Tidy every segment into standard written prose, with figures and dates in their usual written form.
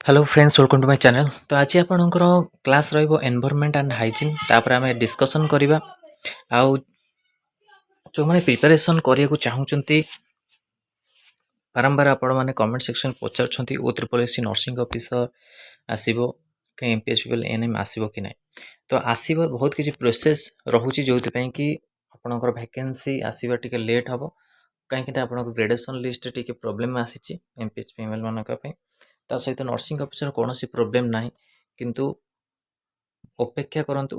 Hello friends welcome to my channel. तो आज आपणकर क्लास रहिबो एनवायरनमेंट एंड हाइजीन तापर आमे डिस्कशन करिबा आउ जो माने प्रिपरेशन करिया को चाहउचंती बारंबार आपण माने कमेंट सेक्शन पचारछंती ओ ट्रिपल एससी नर्सिंग ऑफिसर आसीबो के एमपीएचपीएल एनएम आसीबो कि नै। तो आसीबो बहुत किछि प्रोसेस रहुची जोति पय कि आपणकर वैकेंसी आसीबा टिके लेट हबो काहे कि आपणकर ग्रेजुएशन लिस्ट टिके प्रॉब्लम आसीची एमपीएचपीएल मानका पय ता सहित नर्सिंग ऑफिसर कौन प्रोब्लेम ना किंतु अपेक्षा करंतु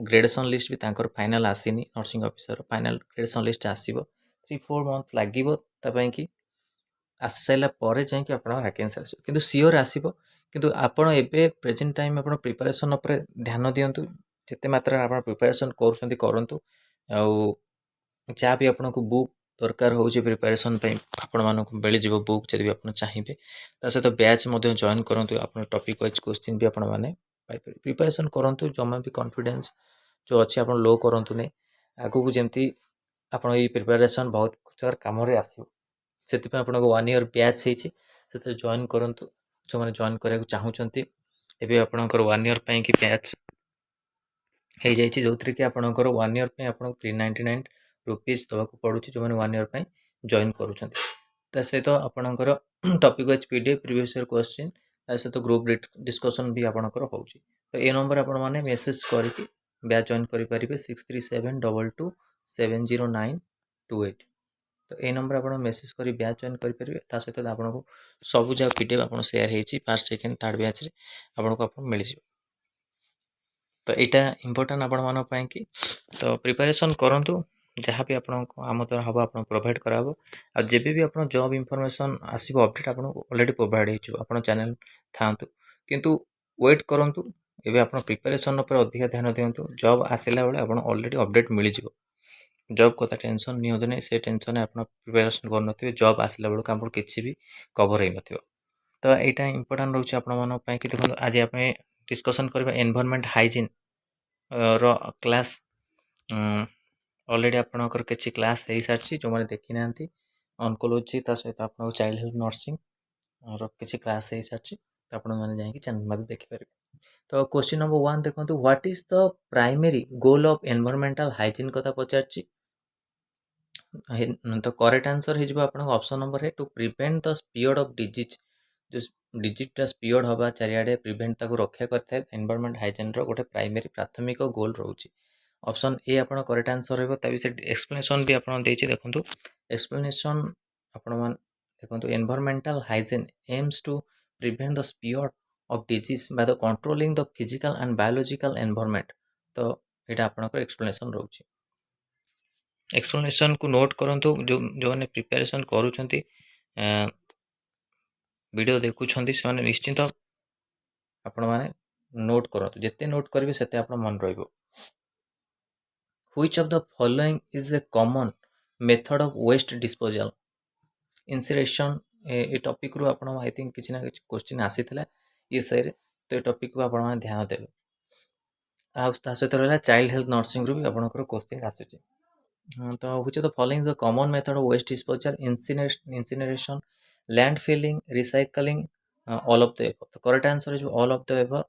ग्रेजुएशन लिस्ट भी तांकर फाइनल आसीनी nursing officer final graduation list आसीबो 3-4 मंथ लागिबो तपय कि आसैला परे जाय कि आपण वैकेंसी आसीबो किंतु सियोर आसीबो किंतु आपण एबे प्रेजेंट टाइम आपण प्रिपरेशन ऊपर ध्यान दियंतु जते मात्रा आपण प्रिपरेशन करूछंती करंतु आ जहाँ भी आपको बुक दरकार हो प्रिपरेशन आपण मानक मिल जाव बुक जब भी आप चाहिए सहित बैच जॉइन करूँ आप टॉपिक वाइज क्वेश्चन भी आपण मैंने प्रिपरेशन करूँ जमा भी कॉन्फिडेंस जो अच्छे आप लो करूँ नहीं आगू जमी आप प्रिपरेशन बहुत प्रकार कम आसो से आपको 1 ईयर बैच होती जॉइन करूँ जो मैंने जॉइन करा चाहूँगी एवं आपंकर 1 ईयर कि बैच हो जाए जो थी कि आपंकर 1 ईयर पे आपको 399 रुपीज दवा पड़ू जो मैंने 1 ईयर पे जॉइन करुँच सहित आपणकर topic wise PDF previous year question सहित ग्रुप डिस्कशन भी आपंकर हो तो ये नंबर आप मेसेज करके बैच जॉइन करेंगे 6372227098 तो ये नंबर आप मेसेज कर बैच जॉइन करेंगे सहित आपको सब जगह पीडीएफ आप सेयार हो फर्स्ट सेकेंड थर्ड बैच आपको मिल जाए तो यहाँ इम्पोर्टाट आपण कि तो प्रिपरेशन करूँ जहाँ भी आप आम द्वारा हम आप प्रोवाइड कराब आ जब भी आप जॉब इनफॉरमेशन आसो अपडेट आपको ऑलरेडी प्रोवाइड हो चैनल था किंतु वेट करूँ एवं आप प्रिपरेशन पर अधिक ध्यान दिंतु जॉब आसला बेले आप ऑलरेडी अपडेट मिल जाव जॉब कथा टेंशन नियंतु नहीं से टेंशन आप प्रिपरेशन कर जॉब आसला बेलू आप किसी भी कवर हो न तो यहाँ इम्पोर्टाट रोचे आप कि देखो आज आप डिस्कसन करबा एनवायरनमेंट हाइजीन रो क्लास ऑलरेडी आपनकर किछि क्लास हो सारी जो मैंने देखी ना ऑन्कोलॉजी सहित आप चाइल्ड हेल्थ नर्सिंग रो किछि क्लास हो सारी तो आप जाकि चैनल में देखिपारे। तो क्वेश्चन नंबर 1 देखो what is the primary goal of environmental hygiene कथा पचार तो करेक्ट आंसर हो ऑप्शन नंबर है to prevent the spread of disease जो डिजीजटा स्प्रेड हवा चारिआडे प्रिवेंट ताको रक्षा करता है एनवायरमेंट हाइजीन रो गोटे प्राइमरी प्राथमिक गोल रोचे ऑप्शन ए आप करेक्ट आंसर रही एक्सप्लेनेशन भी आपड़ देखो एक्सप्लेनेशन आपण देखो environmental hygiene aims to prevent the spread of disease by the controlling the physical and biological environment तो यहाँ आपंकर एक्सप्लेनेशन रोचे एक्सप्लेनेशन को नोट करूँ जो मैंने प्रिपरेशन करुँच वीडियो देखुं से निश्चिंत आपण मैंने नोट करूँ जिते नोट करेंगे से आप मन रो Which of the following is a common method of waste disposal? Incineration A topic रू आपण आई थिंक किसी ना किसी क्वेश्चन आसीथिला ये सही तो ये टॉपिक को आपण मैंने ध्यान देवे आ सहित रहा चाइल्ड हेल्थ नर्सिंग रू भी आपंकर क्वेश्चन आसूची तो which of the following is the common method of waste disposal? Incineration, landfilling, recycling, all of the above. तो करेक्ट आंसर है all of the above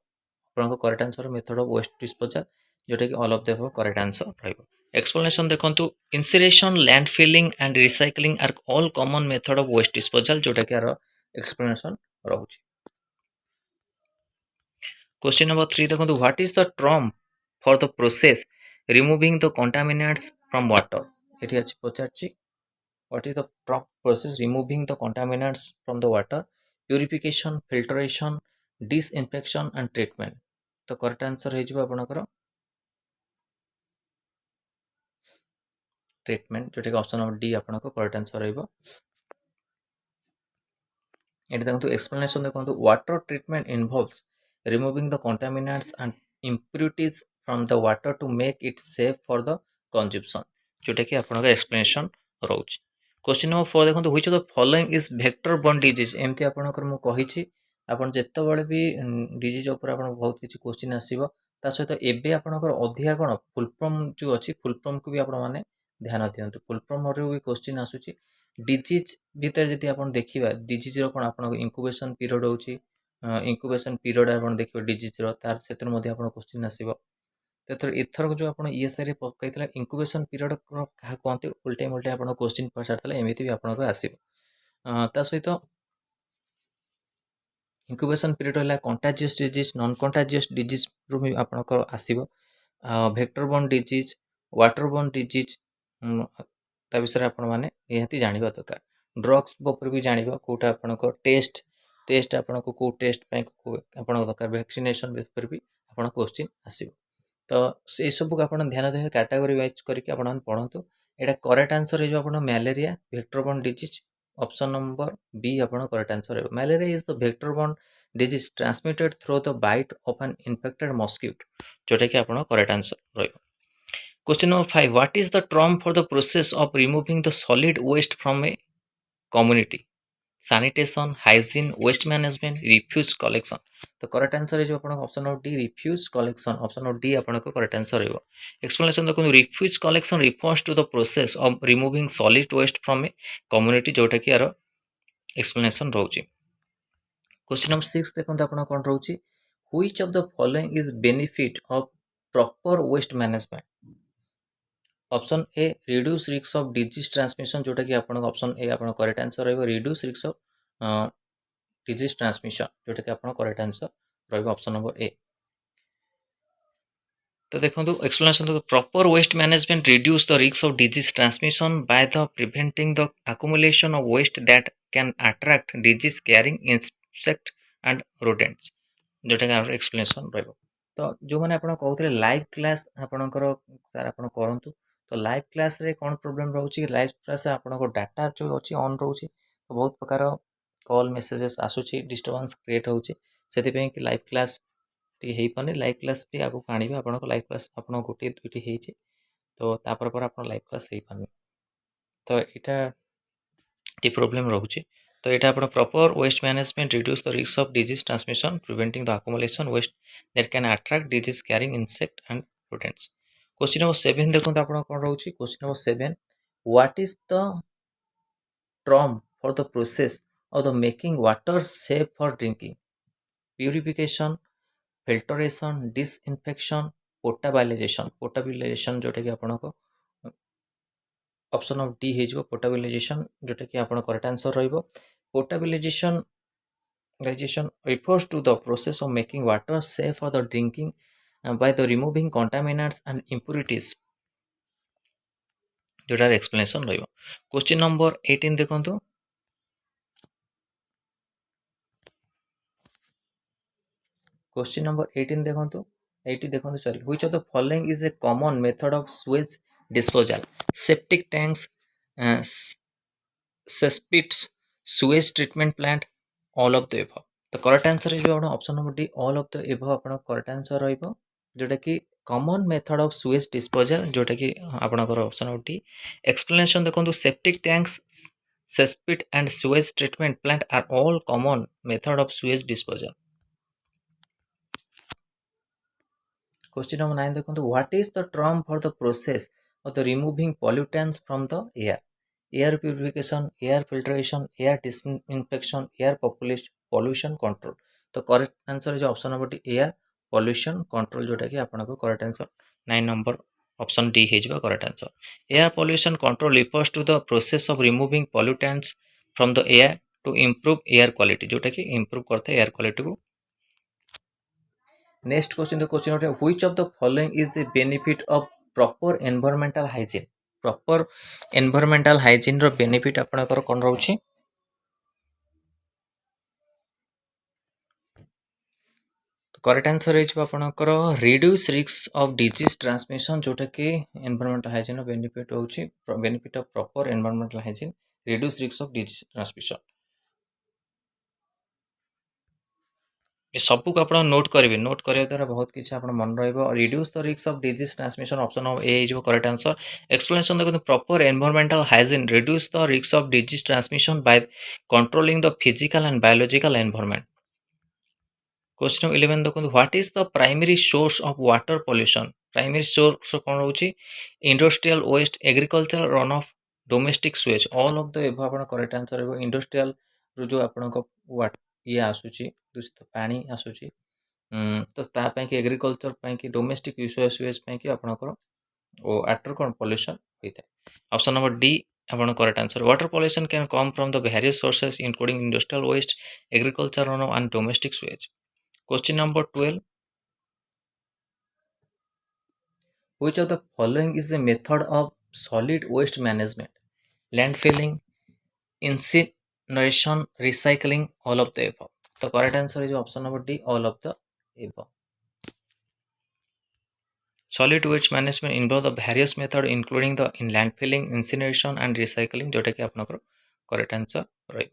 आपको correct answer method of waste disposal जोटा कि all of the above correct answer रहिबो। Explanation देखंतु incineration landfilling and recycling are all common method of waste disposal जोटा कि आर एक्सप्लेनेशन रहउची। क्वेश्चन नंबर 3 देखंतु what is the term for the process removing the contaminants from water एठी अछि पचारछि what is the process removing the contaminants from the water purification filtration disinfection and treatment तो correct answer हो आपनकर treatment जोटा कि option number D आपनको correct answer रहिबो। एटी देखो एक्सप्लेनेशन देखो water treatment involves removing the contaminants and impurities from the water to make it safe for the consumption जोटा कि आपनका एक्सप्लेनेशन रोच। क्वेश्चन नंबर 4 देखो which of the following is vector borne disease एमती आपनकर मु कहिछि आपन जेतेबेले भी डिजीज ऊपर आपन बहुत किछि क्वेश्चन आसीबो ता सहित एबे आपनकर अधिका कोन फुल फॉर्म जो अछि फुल फॉर्म को भी आपण माने ध्यान दियंतु फुल फॉर्म रे भी क्वेश्चन आसुछि डिजीज भीतर जदि आपण देखिबा डिजीज रो कोन आपण इंक्युबेशन पीरियड होछि इनक्यूबेशन पीरियड आपण देखिबे डिजीज रो तार क्षेत्र मध्ये आपण क्वेश्चन आसीबो एथर जो आपण ईएसआई रे पकाइतला इनक्यूबेशन पीरियड कहा कहते उल्टे मुल्टे आपण क्वेश्चन पचारतला एमिति भी आपण आसीबो ता सहित इनक्यूबेशन पीरियड है contagious disease non contagious disease रू भी आपनकर आसीबो vector borne disease water borne disease ता विषय आपण माने निहाती जानिबा दरकार ड्रग्स ऊपर भी जानिबा कोटा आपनकर टेस्ट टेस्ट आपनको को टेस्ट पे आपण दरकार वैक्सीनेशन ऊपर भी आपण क्वेश्चन आसीबो तो से सब को आपण ध्यान दे कैटेगरी वाइज करके आपण पढंतु एटा करेक्ट आंसर है जो आपण malaria vector borne disease option number B आपण करेक्ट आंसर है malaria is the vector borne disease transmitted through the bite of an infected mosquito जोटा कि आपण करेक्ट आंसर रहइबो question number 5 what is the term for the process of removing the solid waste from a community sanitation hygiene waste management refuse collection तो correct answer है जो आपन option number D refuse collection option number D आपन को correct answer रहइबो explanation देखो refuse collection refers to the process of removing solid waste from a community जोटा कि यार एक्सप्लेनेशन रहउची क्वेश्चन नंबर 6 देखो आपन कोन रहउची which of the following is benefit of proper waste management option A reduce risk of disease transmission जोटा कि आपन ऑप्शन ए आपन करेक्ट आंसर रहइबो reduce risk of disease transmission जोटा कि आपन करेक्ट आंसर रहइबो ऑप्शन नंबर ए तो देखो एक्सप्लेनेशन देखो proper waste management reduce the risk of disease transmission by the preventing the accumulation of waste that can attract disease carrying insect and rodents जोटा कि explanation रहइबो तो जो माने आपण कहउतले लाइव क्लास आपणकर सर आपण करंतु तो लाइव क्लास रे कोन प्रॉब्लम रहउची लाइव क्लास आपण को डाटा जो अछि ऑन रहउची तो बहुत प्रकार कॉल मेसेजेस आसुची डिस्टर्बेंस क्रिएट होउची सेति पे कि लाइव क्लास टी हेई पने लाइव क्लास पे आगु काढिबे आपण को लाइव क्लास आपण गोटे दुटी हेइची तो तापर पर आपण लाइव क्लास हेई पने तो एटा टी प्रॉब्लम रहउची तो एटा आपण proper waste management reduce the risk of disease transmission preventing the accumulation waste that can attract disease carrying insect and rodents question number 7 देखो आपण कोन रहउची question number 7 what is the term for the process of the making water safe for drinking purification filtration disinfection potabilization जोटा कि आपण को option of D हे जो पोर्टेबिलाइजेशन जोटा कि आपण करेक्ट आंसर रहइबो potabilization refers to the process of making water safe for the drinking by the removing contaminants and impurities जोटार एक्सप्लेनेशन रहइबो क्वेश्चन नंबर 18 देखंतु क्वेश्चन नंबर 18 देखंतु 80 देखंतु sorry which of the following is a common method of sewage disposal septic tanks cesspits sewage treatment plant all of the above तो correct answer है जो option number D all of the above आपण correct answer रहइबो जोटा कि common method of sewage disposal जोटा कि आपनकर ऑप्शन नंबर डी एक्सप्लेनेशन देखंतु septic tanks cesspit and sewage treatment plant are all common method of sewage disposal question number 9 देखो what is the term for the process of the removing pollutants from the air purification air filtration air disinfection air pollution control तो correct answer है जो option number D air pollution control जोटा कि आपन को correct answer 9 number option D हे जबा correct answer air pollution control refers to the process of removing pollutants from the air to improve air quality जोटा कि इंप्रूव करते air quality को नेक्स्ट क्वेश्चन द क्वेश्चन है which of the following is a benefit of proper environmental hygiene proper environmental hygiene रो benefit आपनकर कोन रहउची correct answer है आपनकर reduce risk of disease transmission जोटा कि एनवायरमेंटल हाइजीन रो बेनिफिट होउची benefit of proper environmental hygiene reduce risk of disease transmission सबको आप नोट करेंगे नोट करने द्वारा बहुत किसी आप मन reduce the risk of disease transmission option of A जो करेक्ट आंसर एक्सप्लेनेशन देखो proper environmental hygiene reduce the risk of disease transmission by controlling the physical and biological environment question 11 देखो what is the primary source of water pollution primary source कौन रोचे industrial waste agriculture run off domestic sewage all of the above आपण correct answer है industrial जो आपण ये आसुची दूषित पानी आसूची तो तापाई कि एग्रीकल्चर कि डोमेस्टिक यूसेज कि आपणकर वाटर कौन पॉल्यूशन होता है। ऑप्शन नंबर डी आपण correct answer. Water pollution can come from the various sources including industrial waste, agriculture and domestic sewage. Question number 12, which of the following is a method of solid waste management? Landfilling, incineration, recycling, all of the above। तो correct answer is option number D, all of the above। Solid waste management involve the various method including the in landfilling, incineration and recycling, जोटा कि आपनकर correct answer रही।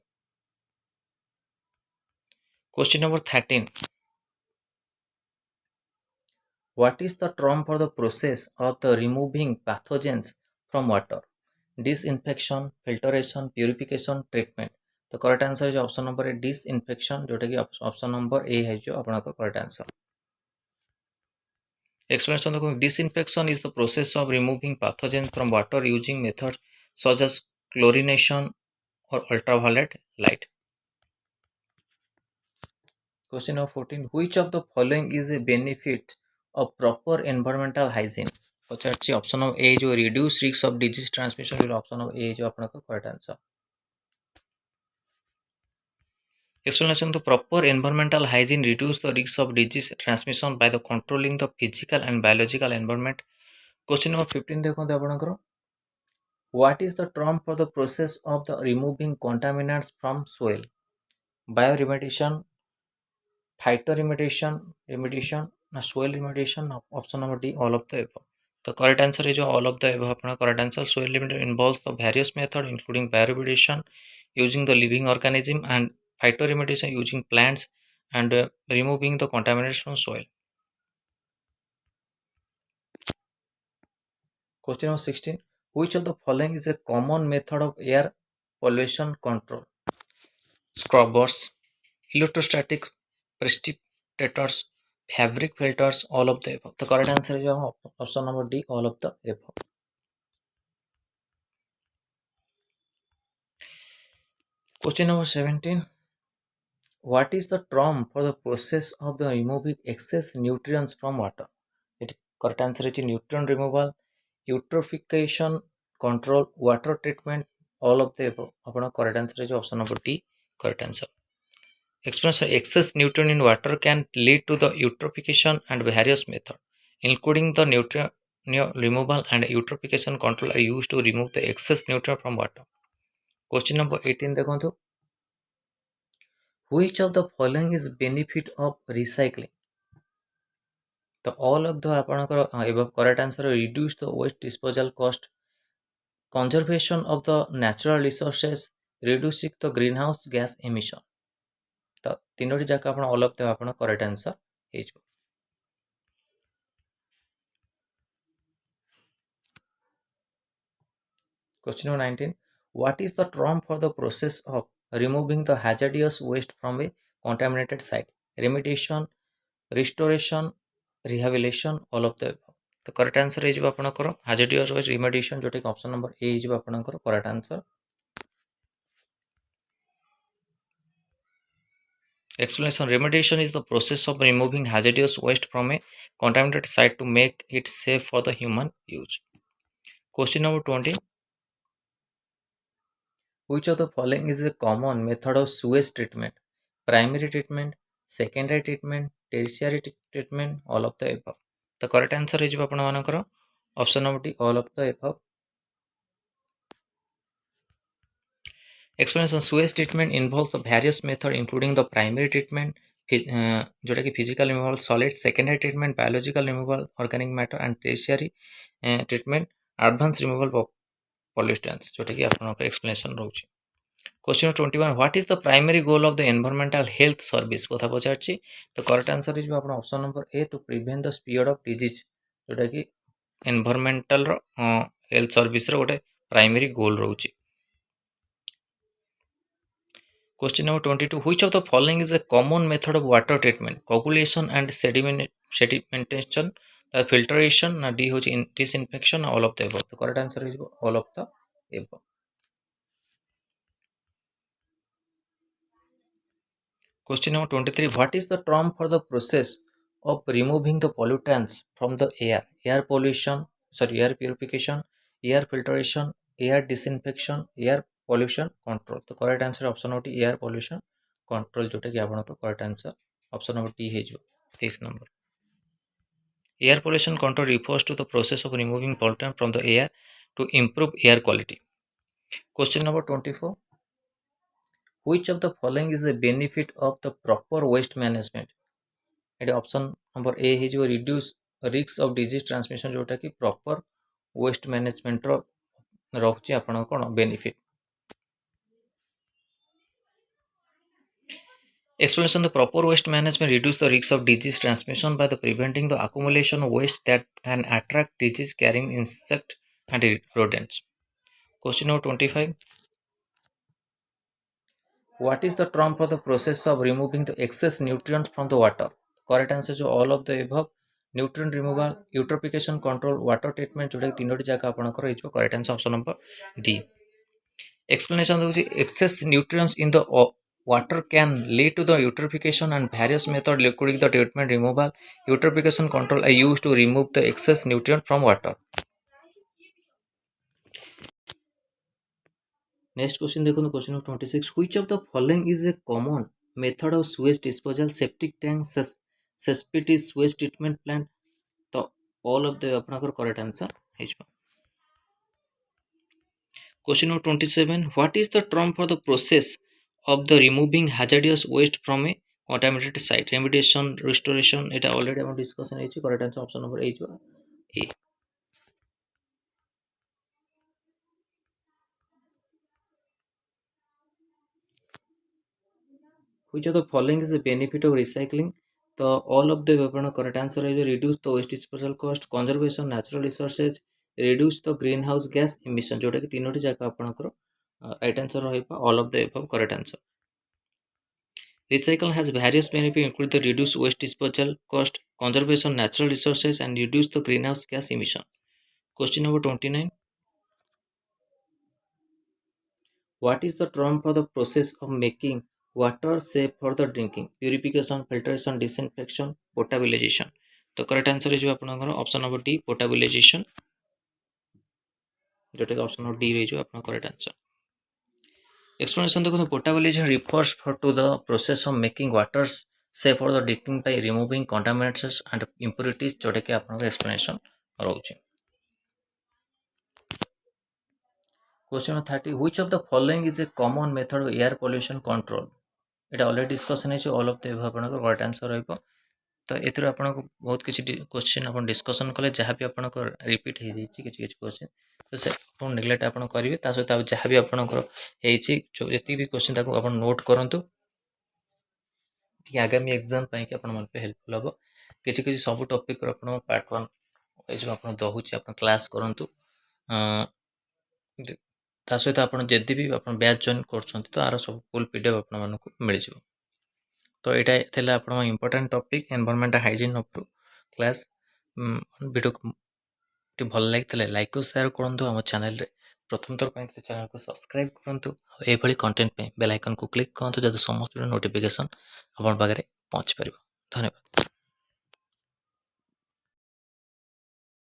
Question number 13, what is the term for the process of the removing pathogens from water? Disinfection, filtration, purification, treatment। तो correct answer is option number A, disinfection, जोटा कि option number ए है जो आपनकर करेक्ट आंसर। Explanation देखो, disinfection is the process of removing pathogens from water using methods such as chlorination or ultraviolet light। Question number 14, which of the following is a benefit of proper environmental hygiene? पचार option number A जो reduce risk of disease transmission, option number A जो आपनका correct answer. Explanation, the proper environmental hygiene reduce the risk of disease transmission by the controlling the physical and biological environment। Question number 15 देखो आपनकर, what is the term for the process of the removing contaminants from soil? Bioremediation, phytoremediation ना soil remediation, option number D, all of the above। तो correct answer है जो all of the above अपना correct answer. soil remediation involves the various method including bioremediation using the living organism and phytoremediation using plants and removing the contaminants from soil। Question number 16, which of the following is a common method of air pollution control? Scrubbers, electrostatic precipitators, fabric filters, all of the above। तो correct answer है जो option number D, all of the above। Question number 17, what is the term for the process of the removing excess nutrients from water? It correct answer is nutrient removal, eutrophication control, water treatment, all of the above। अपना correct answer is option number D, correct answer। Explanation, excess nutrient in water can lead to the eutrophication and various methods including the nutrient removal and eutrophication control are used to remove the excess nutrient from water। Question number 18 देखो, which of the following is benefit of recycling? तो all of the आपनकर above correct answer, reduce the waste disposal cost, conservation of the natural resources, reducing the greenhouse gas emission। तो तीनोटी जाक आपण all of the आपण correct answer हे जो। Question number 19, what is the term for the process of removing the hazardous waste from a contaminated site? Remediation, restoration, rehabilitation, all of the above। तो correct answer हे जो आपनकर hazardous waste remediation, जोटा कि option number A जो आपनकर correct answer. Explanation, remediation is the process of removing hazardous waste from a contaminated site to make it safe for the human use। Question number 20, which of the following is a common method of sewage treatment? Primary treatment, secondary treatment, tertiary treatment, all of the above। तो correct answer है जो आपण मानकर option number D, all of the above। Explanation, sewage treatment involves the various method including the primary treatment जोटा कि physical removal solid, secondary treatment biological removal organic matter and tertiary treatment advanced removal of pollutants, जोटा कि आपनकर explanation रहउची। Question 21, what is the primary goal of the environmental health service? कथा पचारछि तो correct answer is आपण option number A, to prevent the spread of disease, जोटा कि environmental health service रो गोटे प्राइमरी गोल रहउची। Question number 22, which of the following is a common method of water treatment? Coagulation and sedimentation, filtration ना D होची disinfection, all of the above। तो correct answer is all of the above। Question number 23. What is the term for the process of removing the pollutants from the air? Air pollution, air purification, air filtration, air disinfection, air pollution control. The correct answer option number air pollution control जोटा कि आपनको correct answer option number D है जो 23 number. Air pollution control refers to the process of removing pollutant from the air to improve air quality. Question number 24. Which of the following is the benefit of the proper waste management? Etah option number ए है जो reduce risk of disease transmission जोटा कि proper waste management रो रहुची आपण कोन benefit. Explanation: the proper waste management reduce the risk of disease transmission by the preventing the accumulation of waste that can attract disease carrying insect and rodents. Question number 25. What is the term for the process of removing the excess nutrients from the water? Correct answer जो all of the above. Nutrient removal, eutrophication control, water treatment जोटा तीनोटी जगह आपनकर हो correct answer option number D. Explanation होची excess nutrients in the water can lead to the eutrophication and various methods including the treatment removal, eutrophication control are used to remove the excess nutrient from water. Next question देखो question number 26. Which of the following is a common method of sewage disposal? Septic tank, cesspit sewage treatment plant. तो all of the अपना correct answer है. Question number 27. What is the term for the process of the removing hazardous waste from a contaminated site? Remediation, restoration. এটা already আমরা discussion হয়েছে. Correct answer option number A. Which of the following is the benefit of recycling? तो all of the अपना correct answer है reduce the waste disposal cost, conservation natural resources, reduce the greenhouse gas emission. जोटा कि तीनोटी जाका आपनकर right answer रहिबा all of the above correct answer. Recycle has various benefits include the reduce waste disposal cost, conservation natural resources and reduce the greenhouse gas emission. Question number 29. What is the term for the process of making water safe for the drinking? Purification, filtration, disinfection, potabilization. तो correct answer है जो आपनकर option number D potabilization. जोटा option number D है जो आपन correct answer. Explanation देखो potabilization refers to the process of making water safe for the drinking by removing contaminants and impurities जोटा कि आपन explanation रहउची. Question number 30. Which of the following is a common method of air pollution control? এটা already ডিসকସନ୍ ହେଇଛି all of the above ଆପଣଙ୍କର correct answer ରହିବ. ତ ଏଥିରୁ ଆପଣଙ୍କୁ ବହୁତ କିଛି କ୍ୱେଶ୍ଚିନ୍ ଆପଣ ଡିସ୍କସନ୍ କଲେ ଯାହା ବି ଆପଣଙ୍କ ରିପିଟ୍ ହେଇଯାଇଛି କିଛି କିଛି କ୍ୱେଶ୍ଚିନ୍ ତ ସେ ଆପଣ ନେଗ୍ଲେକ୍ଟ ଆପଣ କରିବେ. ତା ସହିତ ଯାହା ବି ଆପଣଙ୍କର ହେଇଛି ଯେତିକି ବି କ୍ୱେଶ୍ଚିନ୍ ତାକୁ ଆପଣ ନୋଟ୍ କରନ୍ତୁ ଟିକେ ଆଗାମୀ ଏକ୍ଜାମ୍ ପାଇଁକି ଆପଣମାନଙ୍କ ପାଇଁ ହେଲ୍ପଫୁଲ୍ ହେବ. କିଛି କିଛି ସବୁ ଟପିକ୍ର ଆପଣ ପାର୍ଟ 1 ଏସବୁ ଆପଣ ଦେଉଛି ଆପଣ କ୍ଲାସ୍ କରନ୍ତୁ. ତା ସହିତ ଆପଣ ଯଦି ବି ଆପଣ ବ୍ୟାଚ୍ ଜଏନ୍ କରୁଛନ୍ତି ତ ଆର ସବୁ ଫୁଲ୍ PDF ଆପଣମାନଙ୍କୁ ମିଳିଯିବ. ତ ଏଇଟା ଥିଲା ଆପଣଙ୍କ important topic environment hygiene up to class. Video ଟିକେ ଭଲ ଲାଗିଥିଲେ ଲାଇକ୍ ଓ ସେୟାର କରନ୍ତୁ. ଆମ ଚ୍ୟାନେଲରେ ପ୍ରଥମ ଥର ପାଇଁ ଚ୍ୟାନେଲକୁ ସବସ୍କ୍ରାଇବ୍ କରନ୍ତୁ. ଆଉ ଏଇଭଳି କଣ୍ଟେଣ୍ଟ ପାଇଁ ବେଲ୍ ଆଇକନ୍କୁ କ୍ଲିକ୍ କରନ୍ତୁ ଯାতে ସମସ୍ତ ନୋଟିଫିକେସନ୍ ଆପଣଙ୍କ ପାଖରେ ପହଞ୍ଚି ପାରିବ. ଧନ୍ୟବାଦ.